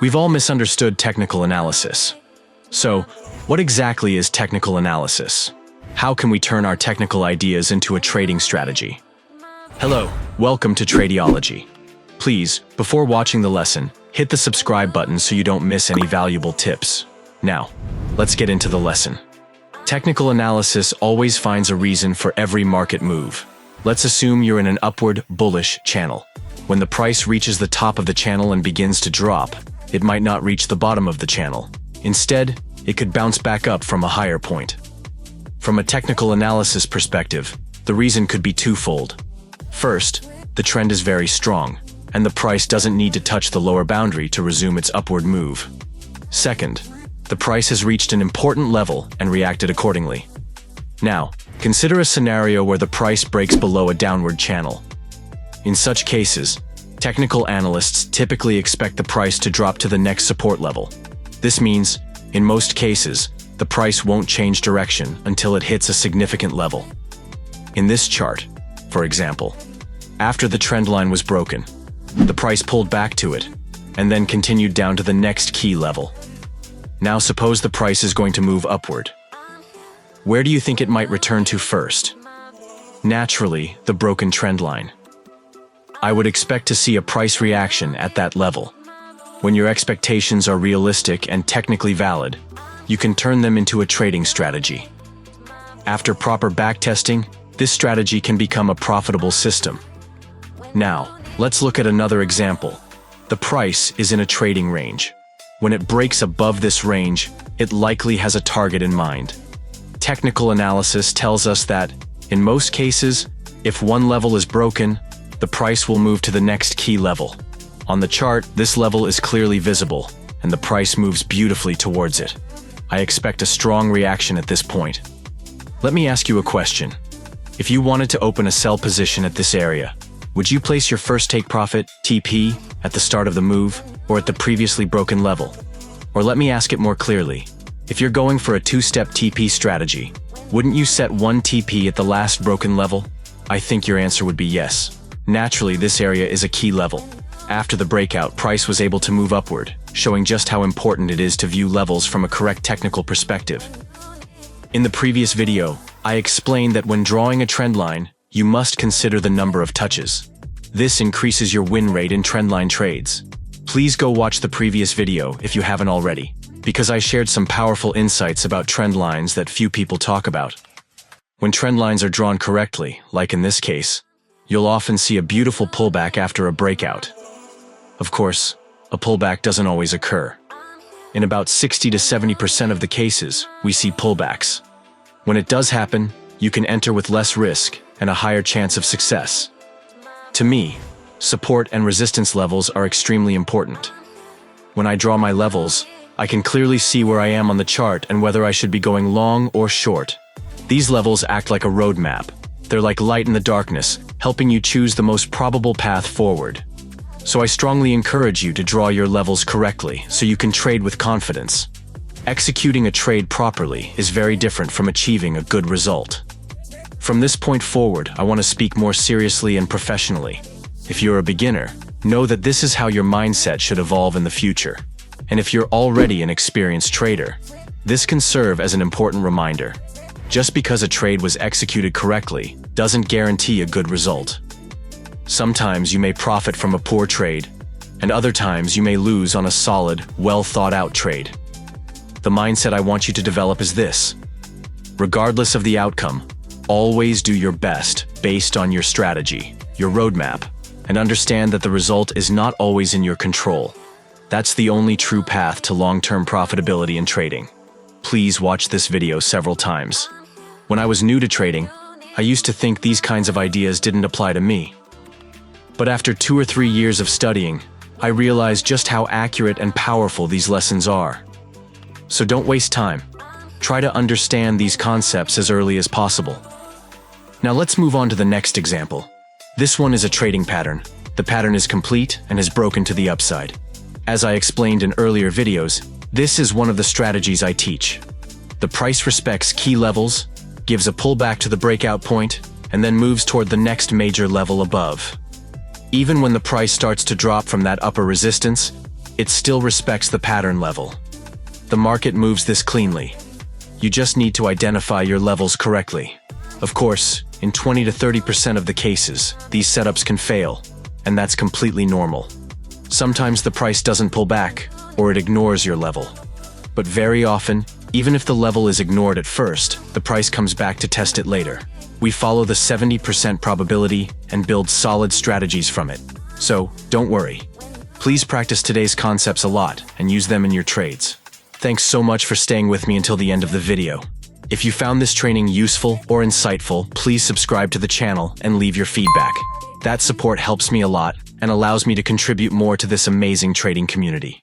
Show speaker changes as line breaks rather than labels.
We've all misunderstood technical analysis. So, what exactly is technical analysis? How can we turn our technical ideas into a trading strategy? Hello, welcome to Tradeology. Please, before watching the lesson, hit the subscribe button so you don't miss any valuable tips. Now, let's get into the lesson. Technical analysis always finds a reason for every market move. Let's assume you're in an upward, bullish channel. When the price reaches the top of the channel and begins to drop, it might not reach the bottom of the channel. Instead, it could bounce back up from a higher point. From a technical analysis perspective, the reason could be twofold. First, the trend is very strong, and the price doesn't need to touch the lower boundary to resume its upward move. Second, the price has reached an important level and reacted accordingly. Now, consider a scenario where the price breaks below a downward channel. In such cases, technical analysts typically expect the price to drop to the next support level. This means, in most cases, the price won't change direction until it hits a significant level. In this chart, for example, after the trend line was broken, the price pulled back to it, and then continued down to the next key level. Now suppose the price is going to move upward. Where do you think it might return to first? Naturally, the broken trend line. I would expect to see a price reaction at that level. When your expectations are realistic and technically valid, you can turn them into a trading strategy. After proper backtesting, this strategy can become a profitable system. Now, let's look at another example. The price is in a trading range. When it breaks above this range, it likely has a target in mind. Technical analysis tells us that, in most cases, if one level is broken, the price will move to the next key level. On the chart, this level is clearly visible, and the price moves beautifully towards it. I expect a strong reaction at this point. Let me ask you a question. If you wanted to open a sell position at this area, would you place your first take profit, TP, at the start of the move, or at the previously broken level? Or let me ask it more clearly. If you're going for a two-step TP strategy, wouldn't you set one TP at the last broken level? I think your answer would be yes. Naturally, this area is a key level. After the breakout, price was able to move upward, showing just how important it is to view levels from a correct technical perspective. In the previous video, I explained that when drawing a trend line, you must consider the number of touches. This increases your win rate in trendline trades. Please go watch the previous video if you haven't already, because I shared some powerful insights about trend lines that few people talk about. When trend lines are drawn correctly, like in this case, you'll often see a beautiful pullback after a breakout. Of course, a pullback doesn't always occur. In about 60 to 70% of the cases, we see pullbacks. When it does happen, you can enter with less risk and a higher chance of success. To me, support and resistance levels are extremely important. When I draw my levels, I can clearly see where I am on the chart and whether I should be going long or short. These levels act like a roadmap. They're like light in the darkness, helping you choose the most probable path forward. So I strongly encourage you to draw your levels correctly so you can trade with confidence. Executing a trade properly is very different from achieving a good result. From this point forward, I want to speak more seriously and professionally. If you're a beginner, know that this is how your mindset should evolve in the future. And if you're already an experienced trader, this can serve as an important reminder. Just because a trade was executed correctly doesn't guarantee a good result. Sometimes you may profit from a poor trade, and other times you may lose on a solid, well-thought-out trade. The mindset I want you to develop is this. Regardless of the outcome, always do your best based on your strategy, your roadmap, and understand that the result is not always in your control. That's the only true path to long-term profitability in trading. Please watch this video several times. When I was new to trading, I used to think these kinds of ideas didn't apply to me. But after 2 or 3 years of studying, I realized just how accurate and powerful these lessons are. So don't waste time. Try to understand these concepts as early as possible. Now let's move on to the next example. This one is a trading pattern. The pattern is complete and has broken to the upside. As I explained in earlier videos, this is one of the strategies I teach. The price respects key levels, gives a pullback to the breakout point, and then moves toward the next major level above. Even when the price starts to drop from that upper resistance, it still respects the pattern level. The market moves this cleanly. You just need to identify your levels correctly. Of course, in 20 to 30% of the cases, these setups can fail, and that's completely normal. Sometimes the price doesn't pull back, or it ignores your level. But very often, even if the level is ignored at first, the price comes back to test it later. We follow the 70% probability and build solid strategies from it. So, don't worry. Please practice today's concepts a lot and use them in your trades. Thanks so much for staying with me until the end of the video. If you found this training useful or insightful, please subscribe to the channel and leave your feedback. That support helps me a lot and allows me to contribute more to this amazing trading community.